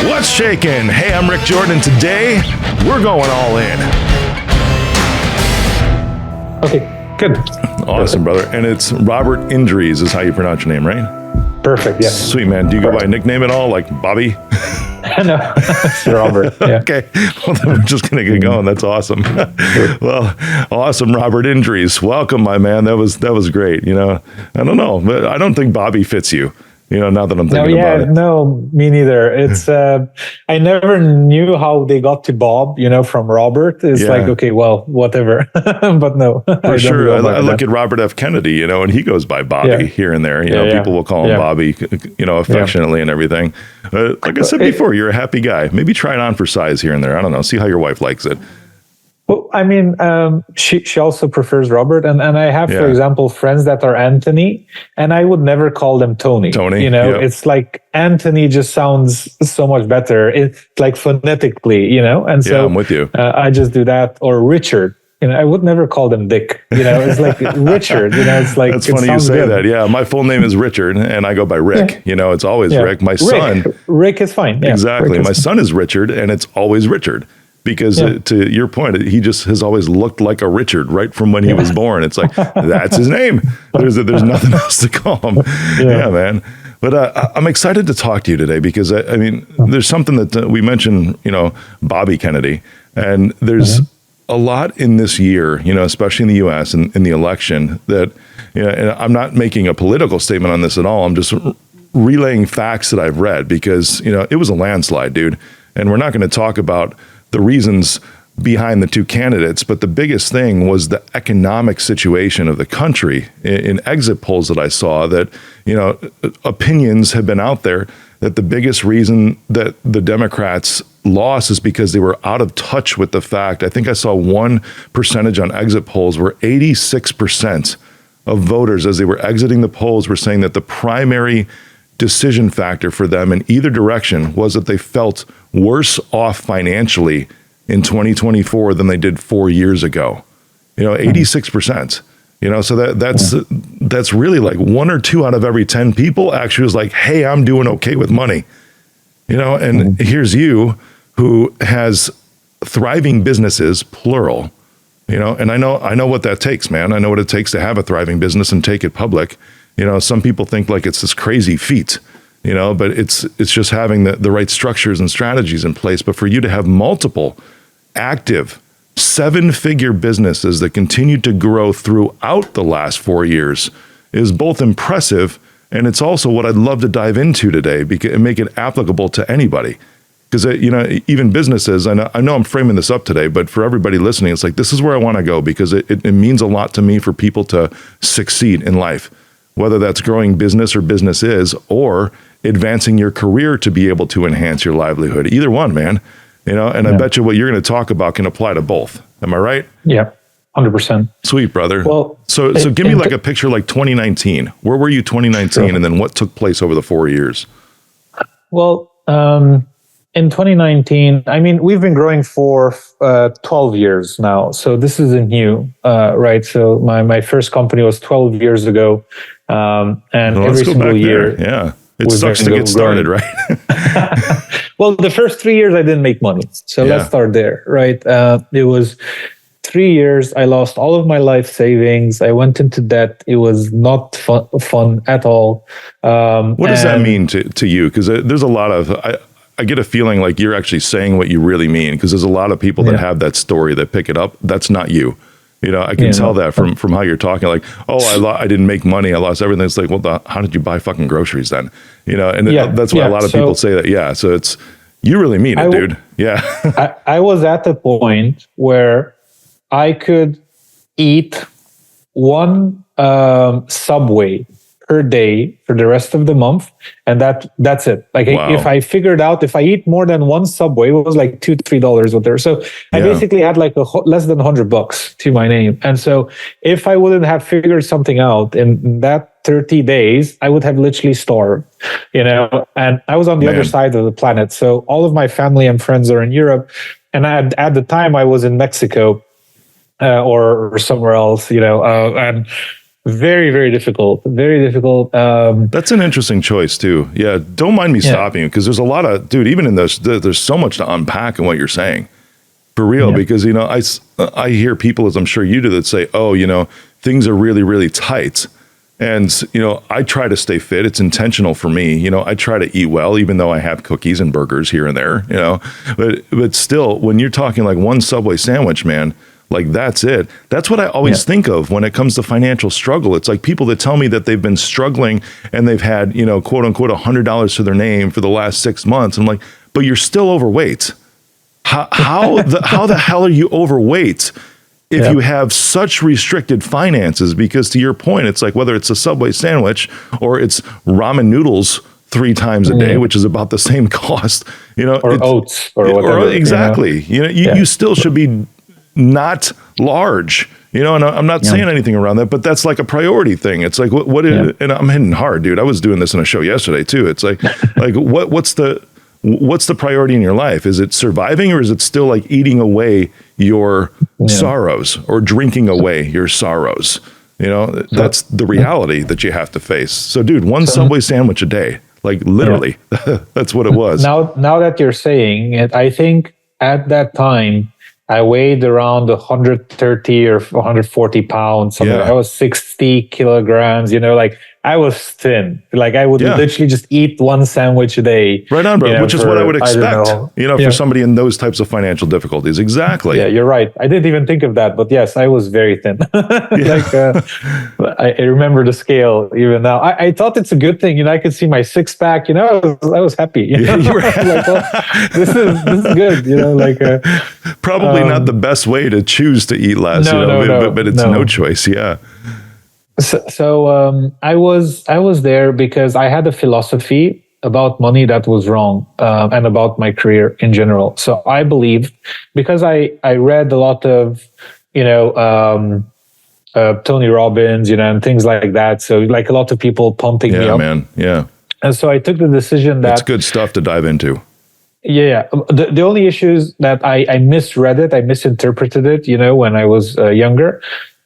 What's shaking? Hey, I'm Rick Jordan, and today we're going all in. Okay, good. Awesome, brother. And it's Robert Indries is how you pronounce your name, right? Perfect, yeah. Sweet, man. Do you go by a nickname at all, like Bobby? No, it's Robert. Yeah. Okay, well, then we're just going to get going. That's awesome. Well, awesome, Robert Indries. Welcome, my man. That was great. You know, I don't know, but I don't think Bobby fits you. You know, now that I'm thinking about it. No, me neither. It's I never knew how they got to Bob, from Robert. It's like, okay, well, whatever. But no. For sure. I look at Robert F. Kennedy, and he goes by Bobby here and there. People will call him Bobby, affectionately and everything. Like I said before, you're a happy guy. Maybe try it on for size here and there. I don't know. See how your wife likes it. Well, I mean, she also prefers Robert, and I have, for example, friends that are Anthony, and I would never call them Tony. It's like Anthony just sounds so much better. It's like phonetically, and so I'm with you. I just do that. Or Richard. I would never call them Dick. It's like Richard. It's like that's funny you say that. Yeah, my full name is Richard, and I go by Rick. It's always Rick. My son, Rick is fine. Yeah, exactly. My son is Richard, and it's always Richard. Because to your point, he just has always looked like a Richard right from when he was born. It's like, that's his name. There's nothing else to call him. Yeah, man. But I'm excited to talk to you today because, I mean, there's something that we mentioned, Bobby Kennedy. And there's a lot in this year, especially in the U.S. and in the election that, and I'm not making a political statement on this at all. I'm just relaying facts that I've read because, it was a landslide, dude. And we're not going to talk about the reasons behind the two candidates, but the biggest thing was the economic situation of the country. In exit polls that I saw, that opinions have been out there that the biggest reason that the Democrats lost is because they were out of touch with the fact. I think I saw one percentage on exit polls where 86% of voters, as they were exiting the polls, were saying that the primary decision factor for them in either direction was that they felt worse off financially in 2024 than they did 4 years ago. 86%. So that's really like 1 or 2 out of every 10 people actually was like, hey, I'm doing okay with money. And here's you who has thriving businesses, plural. And I know what that takes, man. I know what it takes to have a thriving business and take it public. Some people think like it's this crazy feat, but it's just having the right structures and strategies in place. But for you to have multiple active 7-figure businesses that continue to grow throughout the last 4 years is both impressive. And it's also what I'd love to dive into today and make it applicable to anybody. Because, even businesses, I know I'm framing this up today, but for everybody listening, it's like, this is where I want to go because it means a lot to me for people to succeed in life. Whether that's growing business or businesses or advancing your career to be able to enhance your livelihood. Either one, man. I bet you what you're going to talk about can apply to both. Am I right? Yeah, 100%. Sweet, brother. Well, so give me like a picture like 2019. Where were you 2019? Sure. And then what took place over the 4 years? Well, in 2019, I mean, we've been growing for 12 years now. So this isn't new, right? So my first company was 12 years ago. And every single year. Yeah. It sucks to get started, right? Well, the first 3 years I didn't make money. So let's start there, right? It was 3 years. I lost all of my life savings. I went into debt. It was not fun at all. What does that mean to you? Because there's a lot of... I get a feeling like you're actually saying what you really mean, because there's a lot of people that have that story that pick it up. That's not you. I can tell that from how you're talking. Like, I didn't make money. I lost everything. It's like, well, how did you buy fucking groceries then? And that's why a lot of people say that. Yeah. So you really mean it, dude. Yeah. I was at the point where I could eat one Subway per day for the rest of the month, and that's it. Like, if I figured out if I eat more than one Subway, it was like $2-3 whatever. So I basically had like less than $100 to my name. And so if I wouldn't have figured something out in that 30 days, I would have literally starved, and I was on the other side of the planet. So all of my family and friends are in Europe, and at the time I was in Mexico or somewhere else, and very, very difficult. Very difficult. That's an interesting choice too. Yeah. Don't mind me stopping you, because there's a lot of, dude, even in this, there's so much to unpack in what you're saying. For real, because, you know, I hear people, as I'm sure you do, that say, oh, you know, things are really, really tight. And, you know, I try to stay fit. It's intentional for me. You know, I try to eat well, even though I have cookies and burgers here and there, you know, but still, when you're talking like one Subway sandwich, man, like that's it. That's what I always think of when it comes to financial struggle. It's like people that tell me that they've been struggling and they've had, you know, quote unquote, $100 to their name for the last 6 months. I'm like, but you're still overweight. How the hell are you overweight if you have such restricted finances? Because to your point, it's like whether it's a Subway sandwich or it's ramen noodles 3 times a day, which is about the same cost, you know, or oats or whatever. Exactly. You know, you still should be not large, you know, and I'm not saying anything around that, but that's like a priority thing. It's like, and I'm hitting hard, dude. I was doing this in a show yesterday too. It's like, what's the priority in your life? Is it surviving, or is it still like eating away your sorrows or drinking away your sorrows? You know, that's the reality that you have to face. So dude, one Subway sandwich a day, like literally, that's what it was. Now that you're saying it, I think at that time I weighed around 130 or 140 pounds. Something. I was 60 kilograms, you know, like I was thin. Like I would literally just eat one sandwich a day. Right on, bro. Which is what I would expect, for somebody in those types of financial difficulties. Exactly. Yeah, you're right. I didn't even think of that, but yes, I was very thin. I remember the scale even now. I thought it's a good thing. You know, I could see my 6-pack, you know, I was happy. You know? You were like, well, this is good. You know, like probably not the best way to choose to eat less, but it's no choice. Yeah. So I was there because I had a philosophy about money that was wrong, and about my career in general. So I believed, because I read a lot of, you know, Tony Robbins, you know, and things like that. So like a lot of people pumping me up. Man. Yeah. And so I took the decision that that's good stuff to dive into. Yeah. The only issue is that I misread it. I misinterpreted it, you know, when I was younger.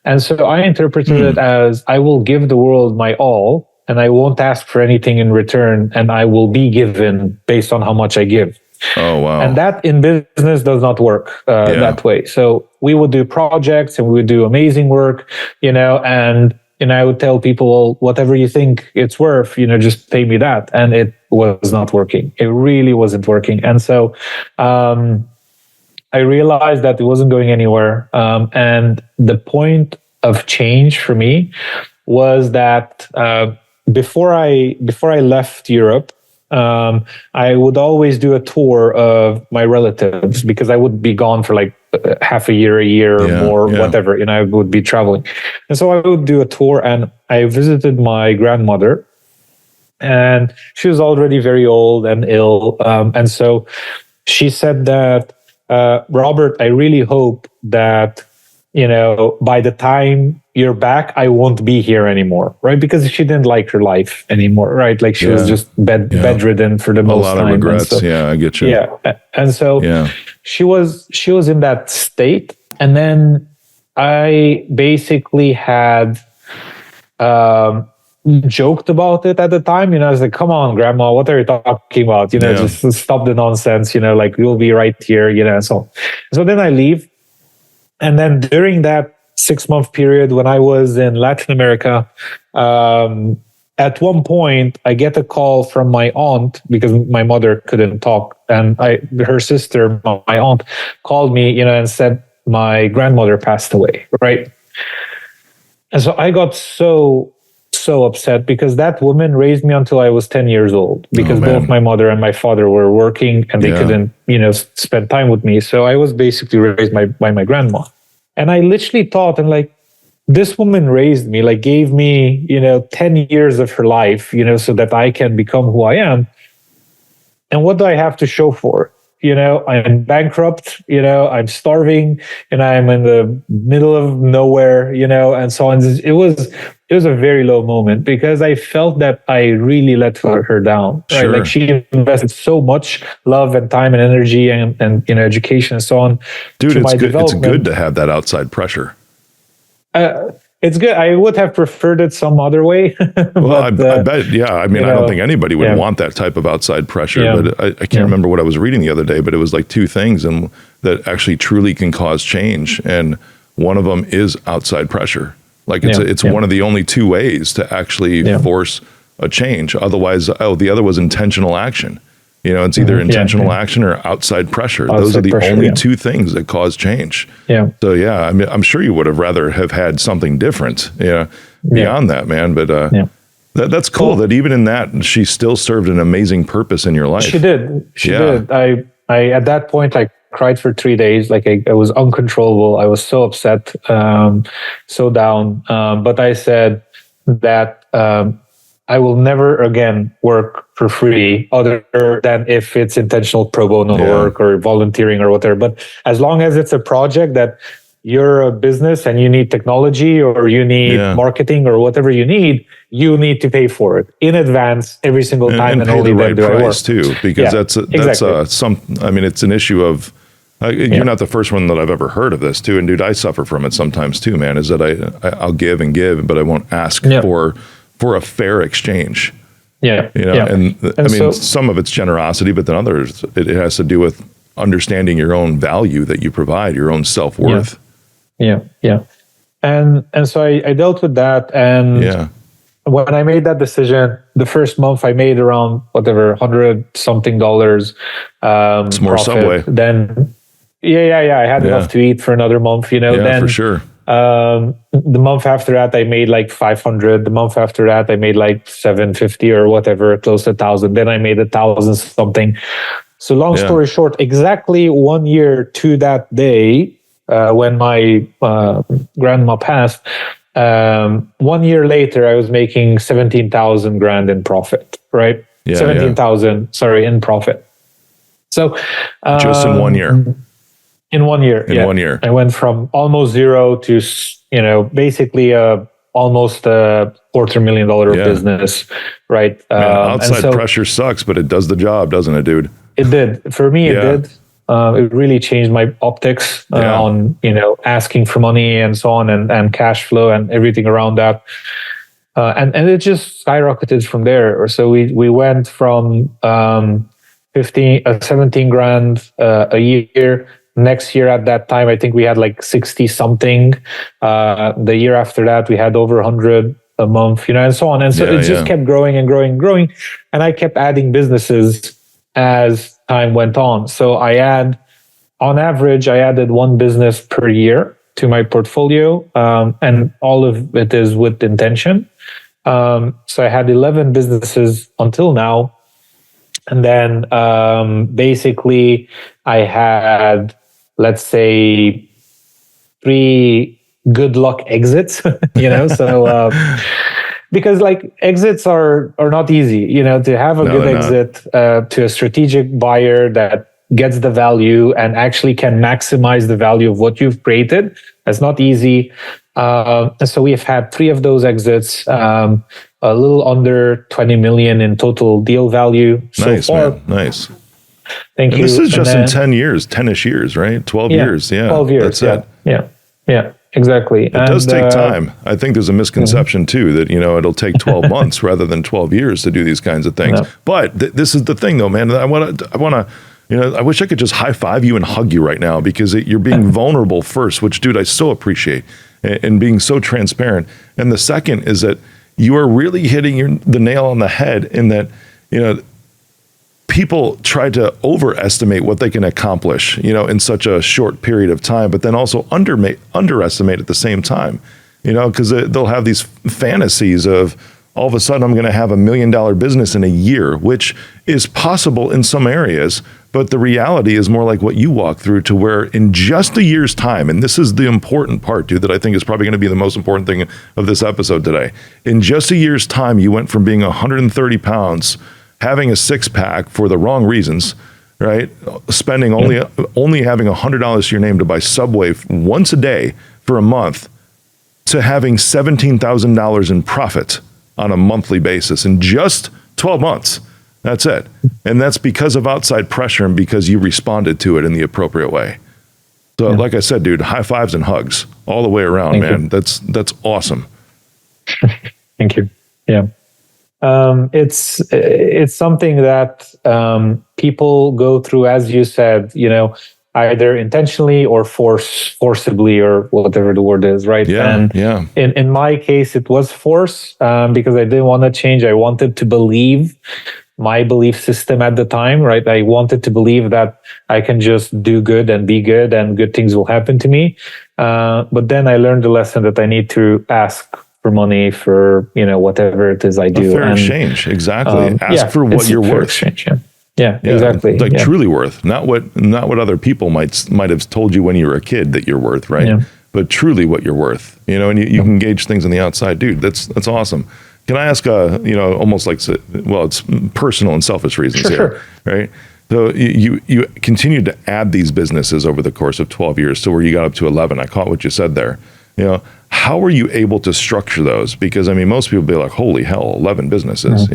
And so I interpreted it as, I will give the world my all and I won't ask for anything in return, and I will be given based on how much I give. Oh, wow. And that in business does not work that way. So we would do projects and we would do amazing work, you know, and I would tell people, well, whatever you think it's worth, you know, just pay me that. And it was not working. It really wasn't working. And so I realized that it wasn't going anywhere. And the point of change for me was that before I left Europe, I would always do a tour of my relatives, because I would be gone for like half a year or more, whatever, you know, I would be traveling. And so I would do a tour, and I visited my grandmother, and she was already very old and ill. And so she said that, Robert, I really hope that, you know, by the time you're back, I won't be here anymore, right? Because she didn't like her life anymore, right? Like she was just bedridden for the most time. A lot of regrets. So, I get you. Yeah. And so she was in that state. And then I basically had joked about it at the time. You know, I was like, come on, grandma, what are you talking about? You know, just stop the nonsense, you know, like we'll be right here, you know, and so on. So then I leave. And then during that 6-month period when I was in Latin America, at one point I get a call from my aunt, because my mother couldn't talk, and her sister, my aunt, called me, you know, and said my grandmother passed away, right? And so I got so upset, because that woman raised me until I was 10 years old, because both my mother and my father were working and they couldn't, you know, spend time with me. So I was basically raised by my grandma. And I literally thought, and like, this woman raised me, like gave me, you know, 10 years of her life, you know, so that I can become who I am. And what do I have to show for it? You know, I'm bankrupt, you know, I'm starving, and I'm in the middle of nowhere, you know, and so on. It was a very low moment, because I felt that I really let her down, right? Like she invested so much love and time and energy and you know, education and so on. Dude, it's good to have that outside pressure. it's good. I would have preferred it some other way. Well, I bet, yeah. I mean, I don't think anybody would yeah. want that type of outside pressure, Yeah. but I can't remember what I was reading the other day, but it was like two things and that actually truly can cause change. And one of them is outside pressure. Like it's one of the only two ways to actually force a change. Otherwise, the other was intentional action. You know, it's either intentional action or outside pressure. Those are the only two things that cause change. Yeah. So yeah, I mean, I'm sure you would have rather have had something different, beyond that, man. But that's cool that even in that, she still served an amazing purpose in your life. She did. She did. I at that point, I cried for 3 days. Like I was uncontrollable. I was so upset, so down. But I said that I will never again work for free other than if it's intentional pro bono work or volunteering or whatever. But as long as it's a project that you're a business and you need technology or you need marketing or whatever you need to pay for it in advance every single time, and only then do I work too, because that's I mean, it's an issue of you're not the first one that I've ever heard of this too. And dude, I suffer from it sometimes too, man, is that I'll give and give, but I won't ask for a fair exchange. Yeah. And I mean, some of it's generosity, but then others, it has to do with understanding your own value that you provide, your own self-worth. Yeah. And so I dealt with that. And when I made that decision, the first month I made around whatever, $100 something. It's more profit. Subway. Then, I had enough to eat for another month, then for sure. The month after that, I made like 500. The month after that, I made like 750 or whatever, close to 1,000. Then I made 1,000 something. So long story short, exactly 1 year to that day, when my grandma passed, 1 year later, I was making 17,000 grand in profit, right? 17,000, in profit. So just in 1 year. In 1 year. In 1 year. I went from almost zero to, basically almost a $250,000 business, right? Outside pressure sucks, but it does the job, doesn't it, dude? It did. For me, it did. It really changed my optics on, asking for money and so on, and cash flow and everything around that. And it just skyrocketed from there. So we went from 17 grand a year. Next year at that time, I think we had like 60 something. The year after that, we had over 100 a month, and so on. And so it just kept growing and growing and growing. And I kept adding businesses as time went on. So on average, I added one business per year to my portfolio. And all of it is with intention. So I had 11 businesses until now. And then basically I had, let's say, 3 good luck exits, so because like exits are not easy, to have a good exit to a strategic buyer that gets the value and actually can maximize the value of what you've created. That's not easy. And so we have had 3 of those exits, a little under 20 million in total deal value. Nice, man. Nice. Thank you. This is just in 10-ish years, right? 12 years. Yeah. 12 years. That's it. Yeah, exactly. It does take time. I think there's a misconception too that, it'll take 12 months rather than 12 years to do these kinds of things. No. But this is the thing though, man. I want to, I wish I could just high five you and hug you right now because you're being vulnerable first, which, dude, I so appreciate, and being so transparent. And the second is that you are really hitting the nail on the head in that, people try to overestimate what they can accomplish, in such a short period of time, but then also underestimate at the same time, because they'll have these fantasies of all of a sudden I'm going to have $1 million business in a year, which is possible in some areas. But the reality is more like what you walk through, to where in just a year's time, and this is the important part, dude, that I think is probably going to be the most important thing of this episode today. In just a year's time, you went from being 130 pounds, having a 6-pack for the wrong reasons, right? Spending only having $100 to your name to buy Subway once a day for a month, to having $17,000 in profit on a monthly basis in just 12 months. That's it. And that's because of outside pressure and because you responded to it in the appropriate way. So like I said, dude, high fives and hugs. all the way around, Thank man. you. That's awesome. Thank you. Yeah. It's something that people go through, as you said, either intentionally or forcibly, or whatever the word is, right? Yeah, And yeah. in my case, it was force, because I didn't want to change. I wanted to believe my belief system at the time, right? I wanted to believe that I can just do good and be good and good things will happen to me. But then I learned the lesson that I need to ask for money for, whatever it is I do. A fair and exchange, exactly. Ask for what it's you're a fair worth. exchange, yeah, exactly. Like truly worth, not what other people might have told you when you were a kid that you're worth, right? Yeah. But truly what you're worth, and you can gauge things on the outside, dude. That's awesome. Can I ask, almost like, well, it's personal and selfish reasons here, right? So you continued to add these businesses over the course of 12 years to where you got up to 11. I caught what you said there. How were you able to structure those? Because I mean, most people be like, "Holy hell, 11 businesses,"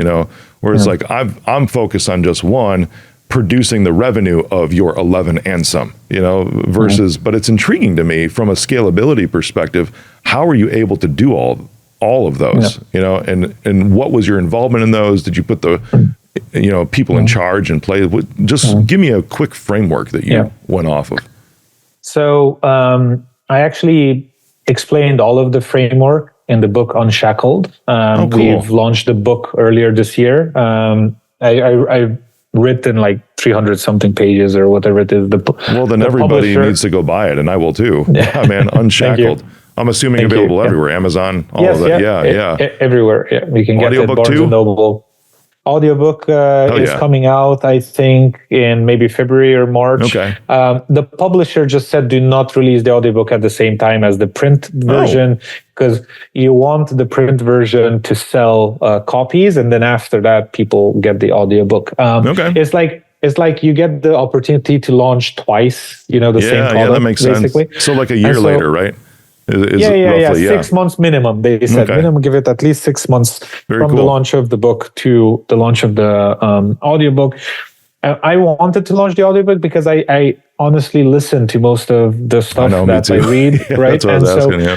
Whereas like I'm focused on just one, producing the revenue of your 11 and some, versus. But it's intriguing to me from a scalability perspective. How are you able to do all of those? And what was your involvement in those? Did you put the people in charge and play? Just give me a quick framework that you went off of. So I actually explained all of the framework in the book Unshackled. Cool. We've launched the book earlier this year. I written like 300 something pages or whatever it is. Well, then everybody needs to go buy it, and I will too. Yeah, man, Unshackled. I'm assuming available everywhere, Amazon, all of that. Yeah. Everywhere. Yeah, we can get it. Barnes and Noble. Audiobook is coming out, I think, in maybe February or March. Okay. The publisher just said do not release the audiobook at the same time as the print version, because you want the print version to sell copies, and then after that, people get the audiobook. It's like you get the opportunity to launch twice, the same product. Yeah, that makes basically. Sense. So like a year later, right? Roughly, 6 months minimum. They said minimum, give it at least 6 months the launch of the book to the launch of the audiobook. I wanted to launch the audiobook because I honestly listen to most of the stuff that I read, right? That's what I was asking,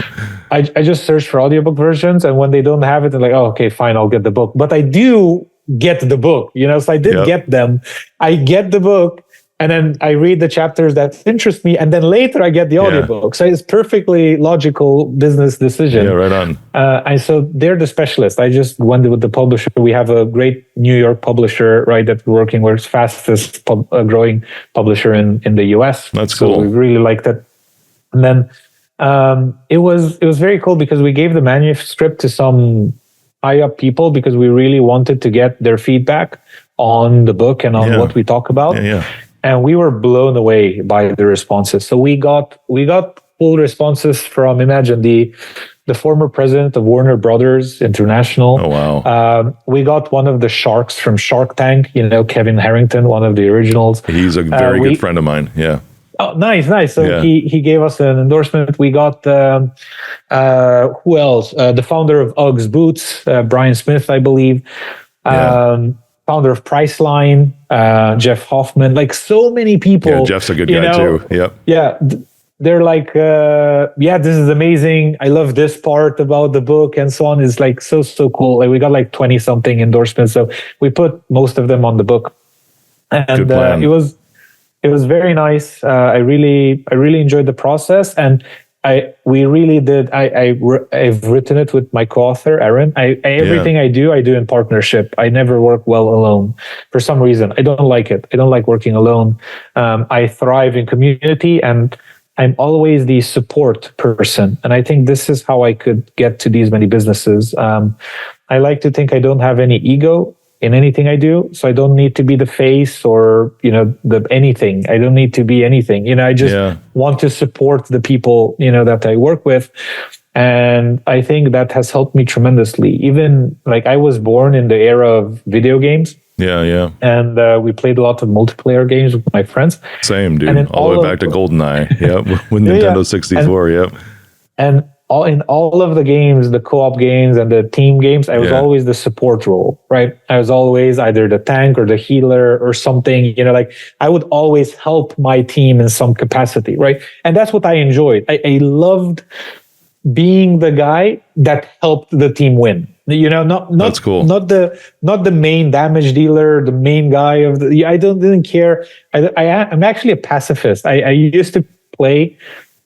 I just search for audiobook versions, and when they don't have it, they're like, oh, okay, fine, I'll get the book. But I do get the book, so I did get them. I get the book, and then I read the chapters that interest me, and then later I get the audiobook. So it's perfectly logical business decision. Yeah, right on. And so they're the specialist. I just went with the publisher. We have a great New York publisher, right, that we're working with, fastest growing publisher in the US. That's cool. So we really liked it. And then it was very cool because we gave the manuscript to some high up people because we really wanted to get their feedback on the book and on what we talk about. And we were blown away by the responses. So we got full responses from, imagine, the former president of Warner Brothers International. Oh, wow. We got one of the sharks from Shark Tank, Kevin Harrington, one of the originals. He's a very good friend of mine. Yeah. Oh, nice. So he gave us an endorsement. We got, who else? The founder of Uggs Boots, Brian Smith, I believe. Founder of Priceline, Jeff Hoffman, like so many people. Yeah, Jeff's a good guy too. Yep. Yeah. They're like, this is amazing. I love this part about the book and so on. It's like so cool. Like we got like 20 something endorsements. So we put most of them on the book. And it was very nice. I really enjoyed the process. And I've written it with my co-author, Aaron. Everything I do in partnership. I never work well alone for some reason. I don't like it. I don't like working alone. I thrive in community, and I'm always the support person. And I think this is how I could get to these many businesses. I like to think I don't have any ego in anything I do. So I don't need to be the face or, the anything. I don't need to be anything. I just want to support the people, that I work with. And I think that has helped me tremendously. Even like I was born in the era of video games. Yeah. And we played a lot of multiplayer games with my friends. Same, dude. All the way back to GoldenEye. Yep. With Nintendo 64. Yep. And all of the games, the co-op games and the team games, I was always the support role, right? I was always either the tank or the healer or something, like I would always help my team in some capacity, right? And that's what I enjoyed. I loved being the guy that helped the team win. That's cool. Not the main damage dealer, the main guy of the. I didn't care. I'm actually a pacifist. I used to play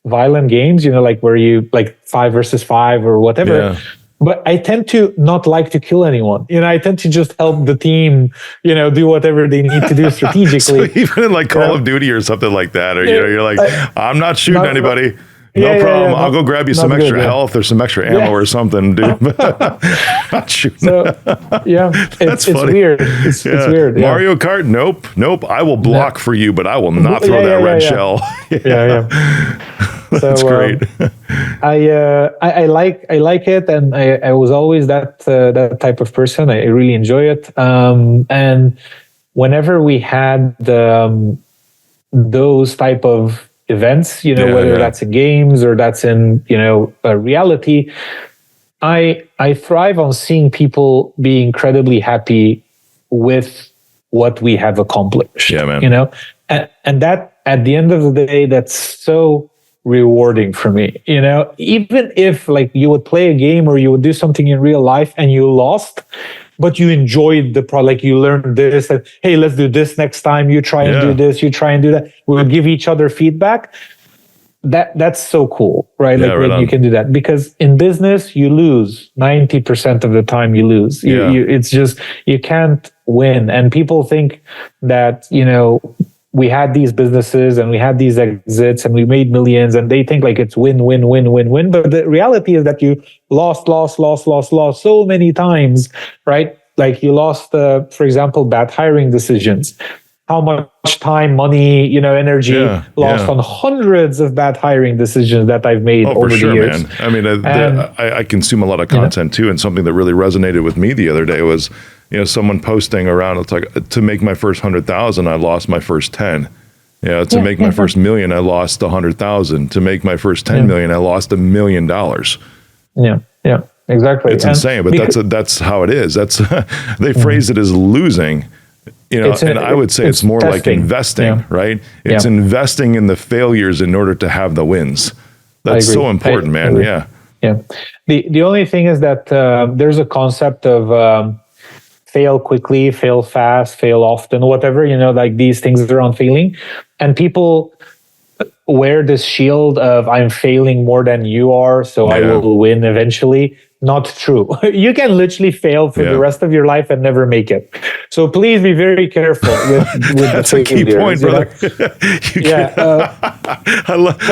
violent games, like where you like 5 versus 5 or whatever. Yeah. But I tend to not like to kill anyone. I tend to just help the team, do whatever they need to do strategically. So even in like Call of Duty or something like that, or you're like, I'm not shooting anybody. No problem. I'll go grab you some extra health or some extra ammo or something, dude. Not shooting. So, it's weird. It's weird. Yeah. Mario Kart? Nope. I will block for you, but I will not throw that red shell. That's great. I like it, and I was always that type of person. I really enjoy it. And whenever we had those type of events, whether that's in games or that's in reality, I thrive on seeing people be incredibly happy with what we have accomplished. Yeah, man. And that at the end of the day, that's so rewarding for me. Even if like you would play a game or you would do something in real life and you lost, but you enjoyed the product, like you learned this, and hey, let's do this next time. You try and do this, you try and do that. We will give each other feedback. That's so cool, right? Like when you can do that, because in business you lose 90% of the time. You lose. It's just you can't win, and people think that we had these businesses and we had these exits and we made millions, and they think like it's win, win, win, win, win. But the reality is that you lost so many times, right? Like you lost, for example, bad hiring decisions. How much time, money, energy lost on hundreds of bad hiring decisions that I've made over the years. Man. I mean, I consume a lot of content too, and something that really resonated with me the other day was, someone posting around. It's like, to make my first 100,000, I lost my first 10. To make my first million, I lost 100,000. To make my first 10 million, I lost $1 million. Yeah, exactly. It's insane, but that's how it is. That's they phrase it as losing. And I would say it's more testing. Like investing, right? It's investing in the failures in order to have the wins. That's so important, man. Yeah. The only thing is that there's a concept of fail quickly, fail fast, fail often, whatever, like these things around failing. And people wear this shield of I'm failing more than you are, so I will win eventually. Not true. You can literally fail for the rest of your life and never make it. So please be very careful with that's the key point, brother.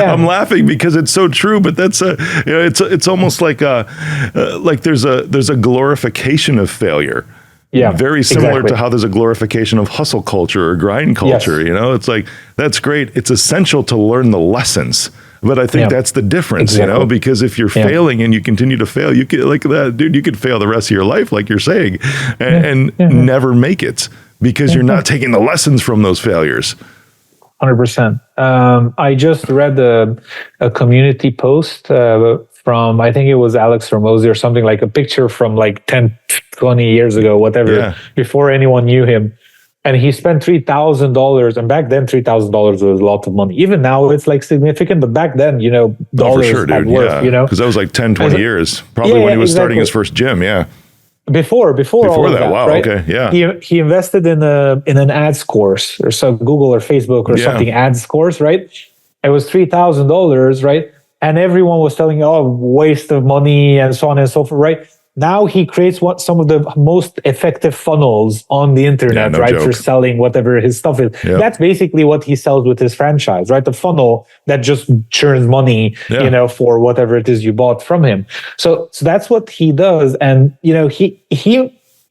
I'm laughing because it's so true, but that's it's almost like there's a glorification of failure. Yeah, very similar to how there's a glorification of hustle culture or grind culture. It's like, that's great. It's essential to learn the lessons. But I think that's the difference, because if you're failing and you continue to fail, you could, like that, dude, you could fail the rest of your life, like you're saying, and never make it because you're not taking the lessons from those failures. 100%. I just read a community post from, I think it was Alex Ramosi or something, like a picture from like 10, 20 years ago, whatever, before anyone knew him. And he spent $3,000, and back then $3,000 was a lot of money. Even now it's like significant, but back then, dollars had worth, because that was like 10, 20 years, probably when he was starting his first gym. Before all of that. Wow. Right? Okay. Yeah. He invested in an ads course or some Google or Facebook or something ads course, right? It was $3,000, right? And everyone was telling you, waste of money and so on and so forth, right? Now he creates some of the most effective funnels on the internet, right? For selling whatever his stuff is. Yep. That's basically what he sells with his franchise, right? The funnel that just churns money, for whatever it is you bought from him. So that's what he does. And, he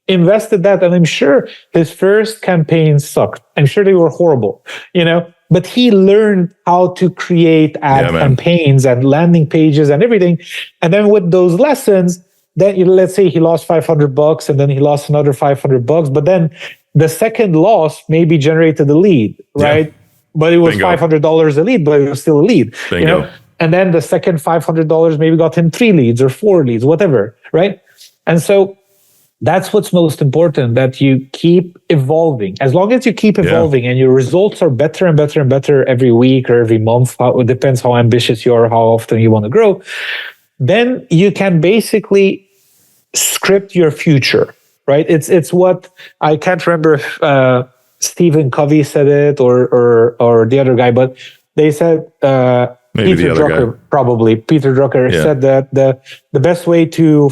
invested that, and I'm sure his first campaigns sucked. I'm sure they were horrible, but he learned how to create ad campaigns and landing pages and everything. And then with those lessons, then let's say he lost $500 and then he lost another $500, but then the second loss maybe generated a lead, right? But it was $500 a lead, but it was still a lead. And then the second $500 maybe got him 3 leads or 4 leads, whatever, right? And so that's what's most important, that you keep evolving. As long as you keep evolving and your results are better and better and better every week or every month, it depends how ambitious you are, how often you want to grow, then you can basically script your future, right? It's what, I can't remember if Stephen Covey said it or the other guy, but they said, Maybe Peter the other Drucker, guy. probably. Peter Drucker said that the best way to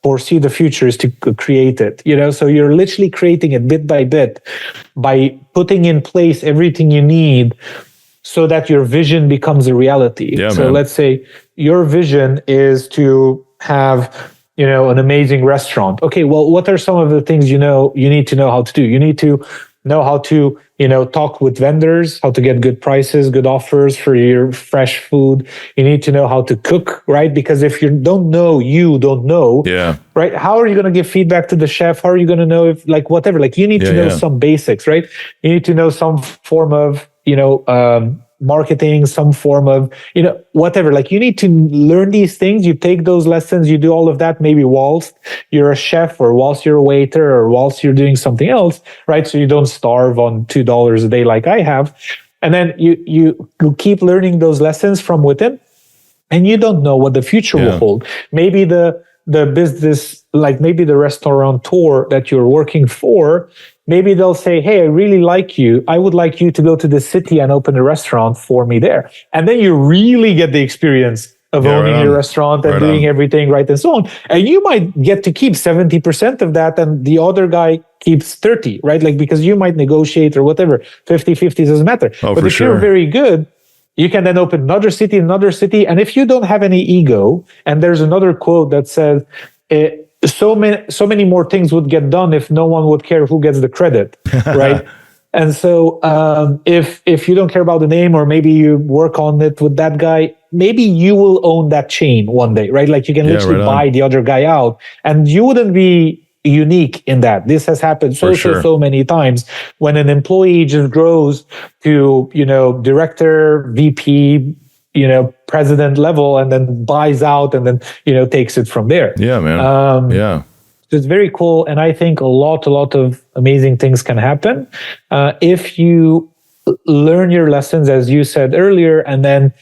foresee the future is to create it. So you're literally creating it bit by bit by putting in place everything you need so that your vision becomes a reality. So let's say your vision is to have an amazing restaurant. Okay, well, what are some of the things you need to know how to do? You need to know how to talk with vendors, how to get good prices, good offers for your fresh food. You need to know how to cook, right? Because if you don't know, right? How are you going to give feedback to the chef? How are you going to know if, like, whatever? Like, you need to know some basics, right? You need to know some form of marketing, some form of whatever. Like, you need to learn these things. You take those lessons, you do all of that, maybe whilst you're a chef or whilst you're a waiter or whilst you're doing something else, right? So you don't starve on $2 a day like I have. And then you keep learning those lessons from within, and you don't know what the future will hold. Maybe the business, like maybe the restaurateur that you're working for, maybe they'll say, hey, I really like you. I would like you to go to the city and open a restaurant for me there. And then you really get the experience of owning your restaurant and doing everything right and so on. And you might get to keep 70% of that and the other guy keeps 30, right? Like, because you might negotiate or whatever, 50-50 doesn't matter. But if you're very good, you can then open another city. And if you don't have any ego, and there's another quote that says, so many more things would get done if no one would care who gets the credit, right? And so if you don't care about the name, or maybe you work on it with that guy, maybe you will own that chain one day, right? Like, you can literally buy the other guy out, and you wouldn't be unique in that. This has happened so many times when an employee just grows to director, VP, president level, and then buys out and then takes it from there. So it's very cool, and I think a lot of amazing things can happen if you learn your lessons, as you said earlier, and then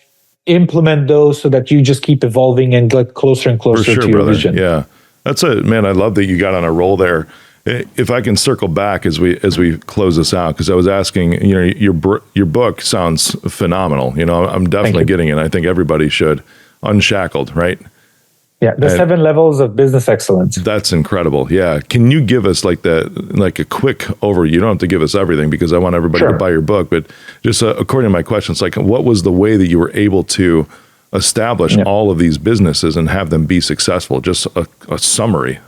implement those so that you just keep evolving and get closer and closer to your vision. Yeah, that's it, man. I love that you got on a roll there. If I can circle back as we close this out, because I was asking, your book sounds phenomenal. I'm definitely getting it. I think everybody should. Unshackled, right? Yeah, the 7 levels of business excellence. That's incredible. Yeah, can you give us like a quick overview? You don't have to give us everything, because I want everybody to buy your book. But just according to my questions, like, what was the way that you were able to establish all of these businesses and have them be successful? Just a summary.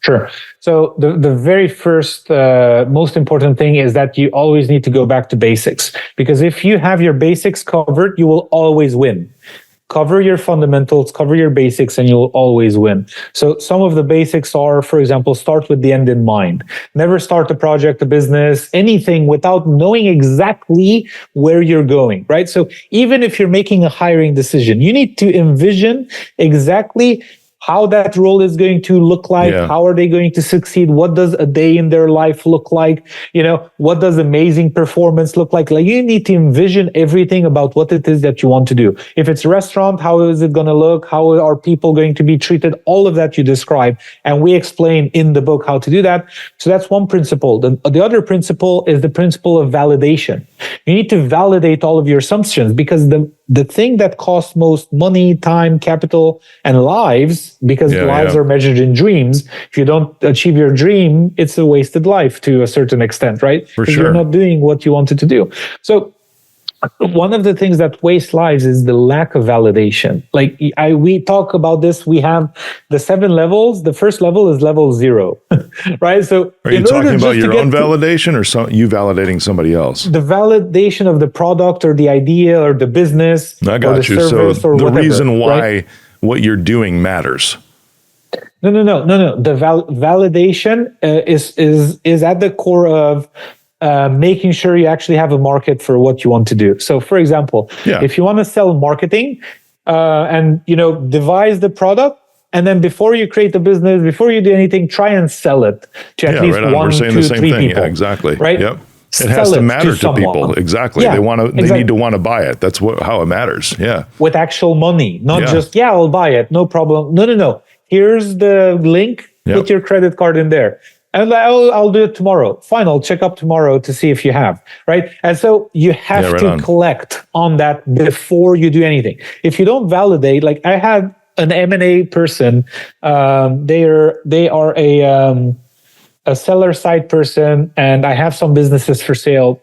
Sure. So the very first, most important thing is that you always need to go back to basics, because if you have your basics covered, you will always win. Cover your fundamentals, cover your basics, and you'll always win. So some of the basics are, for example, start with the end in mind. Never start a project, a business, anything without knowing exactly where you're going, right? So even if you're making a hiring decision, you need to envision exactly how that role is going to look like. How are they going to succeed? What does a day in their life look like? What does amazing performance look like? Like, you need to envision everything about what it is that you want to do. If it's a restaurant, how is it going to look? How are people going to be treated? All of that you describe. And we explain in the book how to do that. So that's one principle. The other principle is the principle of validation. You need to validate all of your assumptions, because the thing that costs most money, time, capital, and lives, because lives are measured in dreams. If you don't achieve your dream, it's a wasted life to a certain extent, right? For sure. You're not doing what you wanted to do. So one of the things that wastes lives is the lack of validation. Like, we talk about this. We have the 7 levels. The first level is level 0, right? So are you talking about your own validation, or you validating somebody else? The validation of the product or the idea or the business. I got or the you. Service so or the whatever, reason why what you're doing matters. No. The validation is at the core of making sure you actually have a market for what you want to do. So, for example, if you want to sell marketing, and devise the product, and then before you create the business, before you do anything, try and sell it to at least one, two, three people. Yeah, exactly. Right? Yep. It has to matter to people. Exactly. Yeah, they need to want to buy it. That's how it matters. Yeah. With actual money, not just, I'll buy it. No problem. No. Here's the link. Put your credit card in there. And I'll do it tomorrow. Fine, I'll check up tomorrow to see if you have, right? And so you have to collect on that before you do anything. If you don't validate, like I had an M&A person, they are a seller side person, and I have some businesses for sale,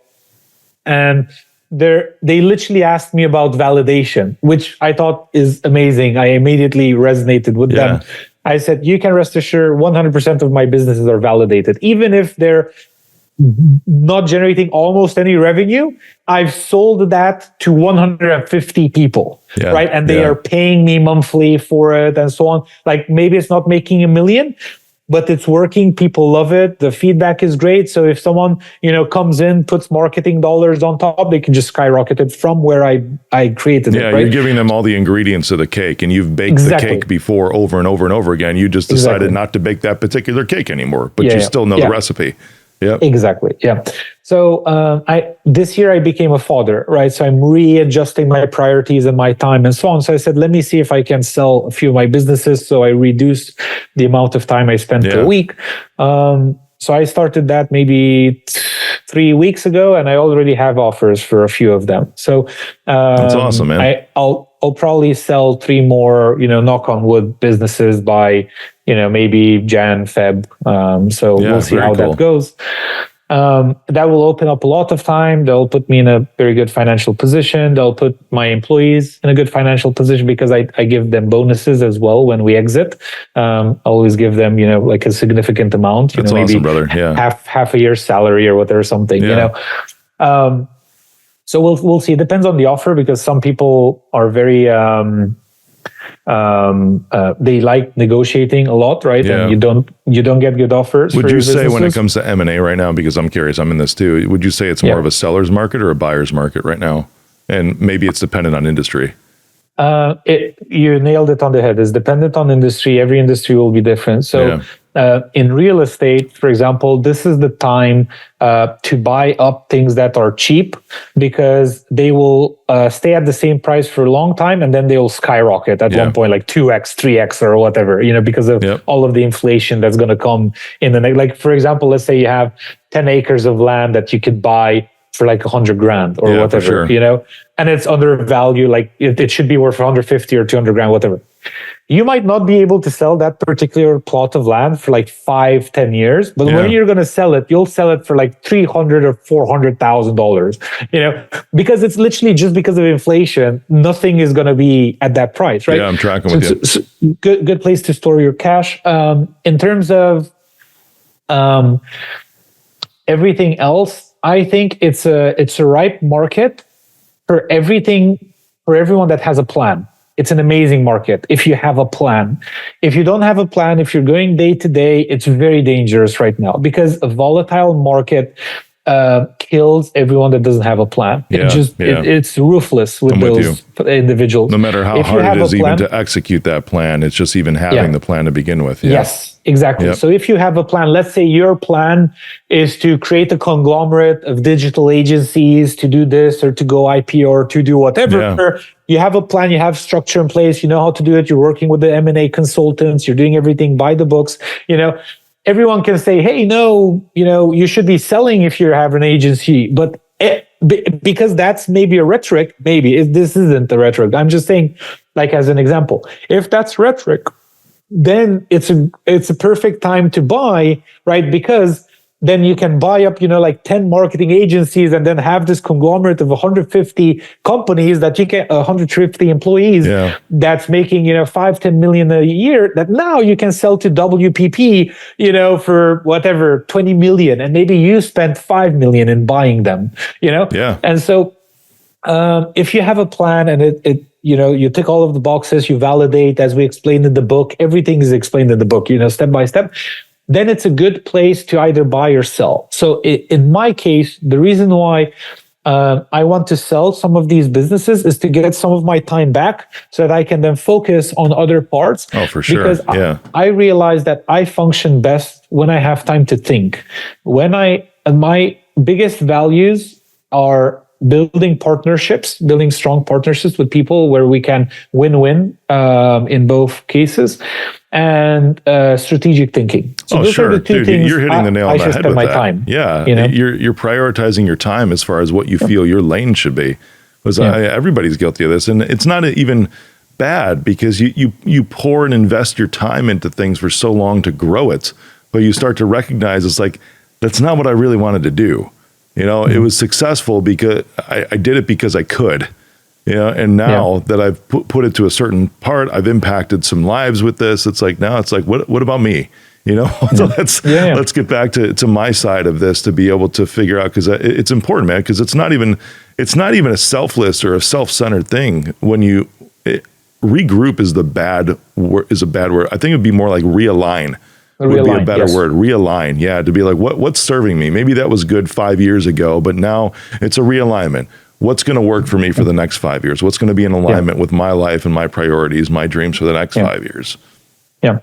and they literally asked me about validation, which I thought is amazing. I immediately resonated with them. I said, you can rest assured 100% of my businesses are validated. Even if they're not generating almost any revenue, I've sold that to 150 people, right? And they are paying me monthly for it and so on. Like maybe it's not making $1 million, but it's working. People love it. The feedback is great. So if someone, comes in, puts marketing dollars on top, they can just skyrocket it from where I created it. Yeah, right? You're giving them all the ingredients of the cake, and you've baked the cake before over and over and over again. You just decided not to bake that particular cake anymore, but you still know the recipe. Yeah, exactly. Yeah. So this year I became a father, right? So I'm readjusting my priorities and my time and so on. So I said, let me see if I can sell a few of my businesses. So I reduced the amount of time I spent per week. So I started that maybe 3 weeks ago, and I already have offers for a few of them. So that's awesome, man. I'll probably sell 3 more, knock on wood, businesses by, maybe Jan, Feb. So we'll see how that goes. That will open up a lot of time. They'll put me in a very good financial position. They'll put my employees in a good financial position because I give them bonuses as well when we exit. I always give them, like a significant amount. That's maybe awesome, brother. Yeah, half a year's salary or whatever, something. So we'll see. It depends on the offer because some people are very they like negotiating a lot, right? And you don't get good offers. Would you say when it comes to M&A right now, because I'm curious, I'm in this too, would you say it's more of a seller's market or a buyer's market right now? And maybe it's dependent on industry. You nailed it on the head. It's dependent on industry. Every industry will be different. So in real estate, for example, this is the time to buy up things that are cheap because they will stay at the same price for a long time, and then they will skyrocket at one point, like 2x, 3x, or whatever, because of all of the inflation that's going to come in the next. Like, for example, let's say you have 10 acres of land that you could buy for like $100,000 or whatever, and it's undervalued. Like it should be worth 150 or 200 grand, whatever. You might not be able to sell that particular plot of land for like 5-10 years, but when you're going to sell it, you'll sell it for like $300,000 or $400,000, because it's literally just because of inflation, nothing is going to be at that price, right? Yeah, I'm tracking with you. So good place to store your cash. In terms of everything else, I think it's a ripe market for everything, for everyone that has a plan. It's an amazing market if you have a plan. If you don't have a plan, if you're going day to day, it's very dangerous right now because a volatile market kills everyone that doesn't have a plan. It's ruthless with those individuals. No matter how hard it is even to execute that plan, it's just even having the plan to begin with. Yes, exactly. So if you have a plan, let's say your plan is to create a conglomerate of digital agencies to do this or to go IP or to do whatever. You have a plan, you have structure in place, you know how to do it. You're working with the M&A consultants, you're doing everything by the books, Everyone can say, hey, no, you should be selling if you have an agency. But because that's maybe a rhetoric, this isn't the rhetoric. I'm just saying, like as an example, if that's rhetoric, then it's a perfect time to buy, right? Because then you can buy up, like 10 marketing agencies and then have this conglomerate of 150 companies that you get 150 employees that's making, 5-10 million a year that now you can sell to WPP, for whatever, 20 million. And maybe you spent 5 million in buying them, And so if you have a plan and you tick all of the boxes, you validate, as we explained in the book, everything is explained in the book, step by step. then it's a good place to either buy or sell. So in my case, the reason why I want to sell some of these businesses is to get some of my time back so that I can then focus on other parts. Oh, for sure. Because Yeah. I realize that I function best when I have time to think. My biggest values are building strong partnerships with people where we can win-win in both cases, and strategic thinking. So those sure. are the two Dude, things you're hitting the nail on the head with my that. time. Yeah. You know? You're prioritizing your time as far as what you feel your lane should be. Because everybody's guilty of this. And it's not even bad, because you pour and invest your time into things for so long to grow it. But you start to recognize it's like, that's not what I really wanted to do. You know, it was successful because I did it because I could. You know, and now that I've put it to a certain part, I've impacted some lives with this. It's like, now it's like, what about me? You know, so let's get back to my side of this to be able to figure out, because it's important, man, because it's not even a selfless or a self-centered thing. When regroup is a bad word. I think it'd be more like realign. Would be a better word. Realign. Yeah. To be like, what's serving me? Maybe that was good 5 years ago, but now it's a realignment. What's going to work for me for the next 5 years? What's going to be in alignment with my life and my priorities, my dreams for the next 5 years? Yeah.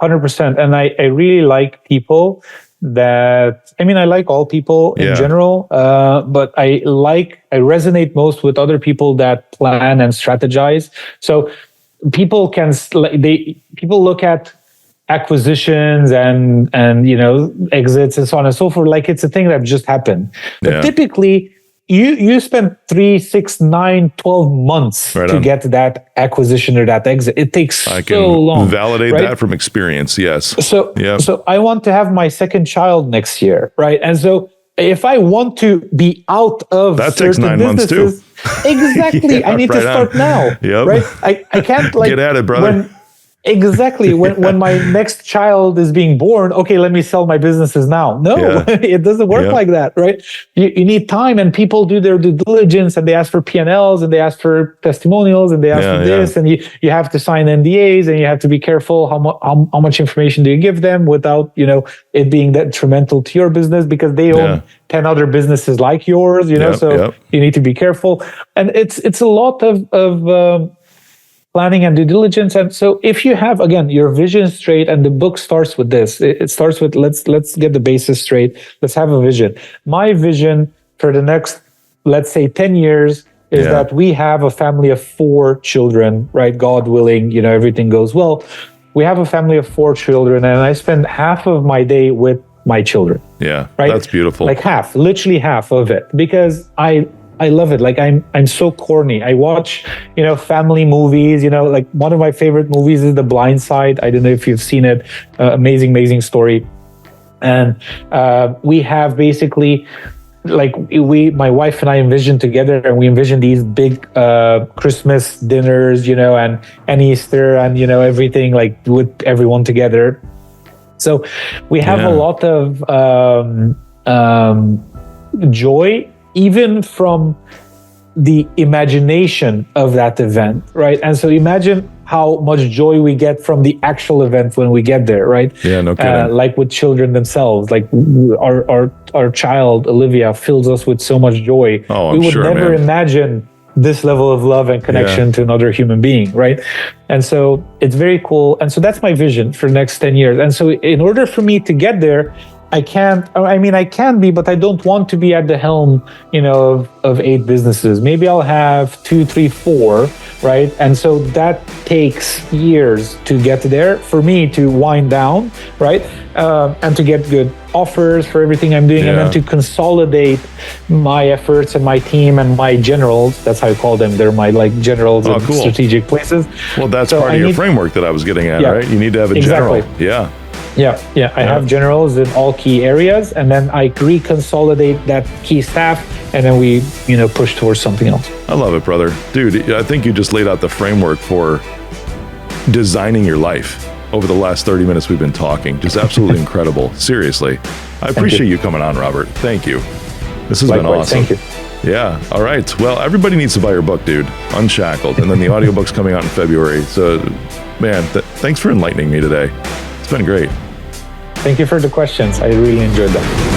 100%. And I really like people that, I like all people in general, but I resonate most with other people that plan and strategize. So people look at acquisitions and exits and so on and so forth like it's a thing that just happened. But typically you spend 3, 6, 9, 12 months to get that acquisition or that exit. It takes so long. Validate that from experience. Yes. So I want to have my second child next year, right? And so if I want to be out of that takes 9 months too. Exactly. I need to start now. Right? I can't get at it, brother. When my next child is being born, okay, let me sell my businesses now. No, it doesn't work like that, right? You need time, and people do their due diligence, and they ask for P&Ls, and they ask for testimonials, and they ask for this, and you have to sign NDAs, and you have to be careful how much information do you give them without it being detrimental to your business, because they own 10 other businesses like yours, so you need to be careful. And it's a lot of planning and due diligence. And so if you have, again, your vision straight, and the book starts with this, it starts with, let's get the basis straight. Let's have a vision. My vision for the next, let's say 10 years is that we have a family of 4 children, right? God willing, everything goes well. We have a family of 4 children, and I spend half of my day with my children. Yeah. Right. That's beautiful. Like literally half of it, because I love it. Like I'm so corny. I watch, family movies, like one of my favorite movies is The Blind Side. I don't know if you've seen it. Amazing story. And we have basically, my wife and I envision together, and we envision these big Christmas dinners, and Easter, and, everything, like with everyone together. So we have a lot of joy, even from the imagination of that event, right? And so imagine how much joy we get from the actual event when we get there, right? Yeah, no kidding. Like with children themselves, like our child Olivia fills us with so much joy. Oh, I'm we would sure, never man. imagine this level of love and connection to another human being, right? And so it's very cool. And so that's my vision for the next 10 years. And so in order for me to get there, I can be, but I don't want to be at the helm, of 8 businesses. Maybe I'll have 2, 3, 4, right? And so that takes years to get there for me to wind down, right? And to get good offers for everything I'm doing, and then to consolidate my efforts and my team and my generals. That's how I call them. They're my generals in strategic places. Well, that's part of your framework that I was getting at, right? You need to have a general. Yeah. Yeah. I have generals in all key areas, and then I reconsolidate that key staff, and then we, push towards something else. I love it, brother. Dude, I think you just laid out the framework for designing your life over the last 30 minutes we've been talking. Just absolutely incredible. Seriously. I appreciate you coming on, Robert. Thank you. This has been awesome. Thank you. Yeah. All right. Well, everybody needs to buy your book, dude. Unshackled. And then the audiobook's coming out in February. So, man, thanks for enlightening me today. It's been great. Thank you for the questions. I really enjoyed them.